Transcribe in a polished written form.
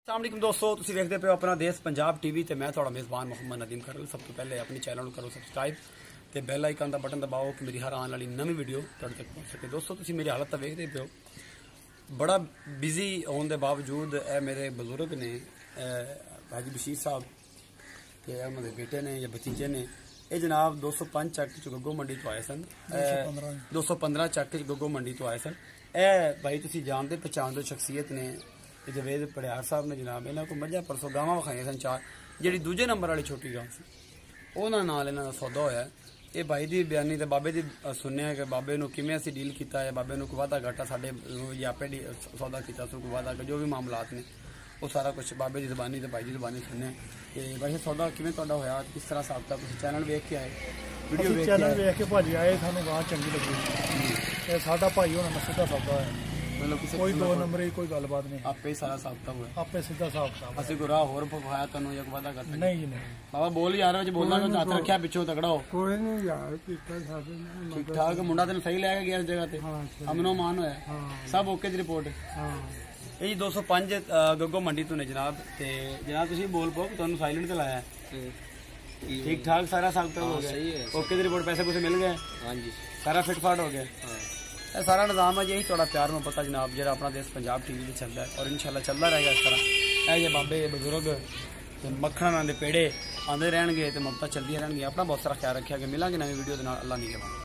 अस्सलाम दोस्तों, तुम देखते पे अपना देश पंजाब टीवी ते मैं थोड़ा मेज़बान मोहम्मद नदीम खरल। सब तो पहले अपने चैनल करो सबसक्राइब ते बैल आइकन का बटन दबाओ कि मेरी हर आने वाली नवी वीडियो तुहाडे तक पहुंच सके। दोस्तों तुम मेरी हालत तो देखते पे हो, बड़ा बिजी होने के बावजूद ए मेरे बजुर्ग ने हाजी बशीर साहब ते उन्होंने बेटे ने या भतीजे ने ये जनाब 205 चक च गग्गो मंडी तो आए सन, 215 चक च गग्गो मंडी तो आए सन। ए भाई तुम जानते पहचानते शख्सियत ने जवेद पड़ियार साहब ने जनाब इन्होंने को मझा परसों गावां विखाई सन 4, जी दूजे नंबर वाली छोटी गांव सी उन्होंने नाल इन्हों का सौदा होया। ये भाई की बयानी तो बाबे की सुनिया कि बाबे नूं किवें असीं डील किया है, बाबे नूं कोई वाधा घाटा साडे या आपे सौदा किया कोई वाधा जो भी मामलात ने वो सारा कुछ बाबे की जबानी तो भाई की जबानी सुने कि वैसे सौदा किवें तुहाडा होया, किस तरह साबता तुसीं चैनल वेख के आए, वीडियो वेख के भाजी आए, सानूं गां चंगी लगी। साडा भाई होना ना सीधा सौदा है, मतलब कोई दो नंबर कोई गलबात नहीं, आपे ही सारा साबता हुआ, आपे सीधा साफ असं कोई राह होर पवाया तुहानूं या कोई वादा करता नहीं जी नहीं। बाबा बोल यार विच बोलना तो हाथ रखिया पिछों तगड़ा हो कोई नहीं यार, ठीक ठाक मुंडा तेन सही लैके गया इस जगह ते अमनो मान होया सब ओके दी रिपोर्ट। ये 205 गग्गो मंडी तो ने जनाब ते जनाब तुसीं बोल पाओ तुहानूं साइलेंट ते लाया ठीक ठाक सारा साबता हो गया, ओके दी रिपोर्ट, पैसे पूसे मिल गए, हाँ जी सारा फिट फाट हो गया। सारा निज़ाम है यही थोड़ा प्यार में पता जनाब जो अपना देश पंजाब टीवी में चलता है और इंशाल्लाह चलता रहेगा इस तरह। ये बाबे बजुर्ग मक्खन आने पेड़े आते रहने तो ममता चलती रहेंगी। अपना बहुत सारा ख्याल रखा कि मिलेंगे नवी वीडियो अल्लाह नहीं के।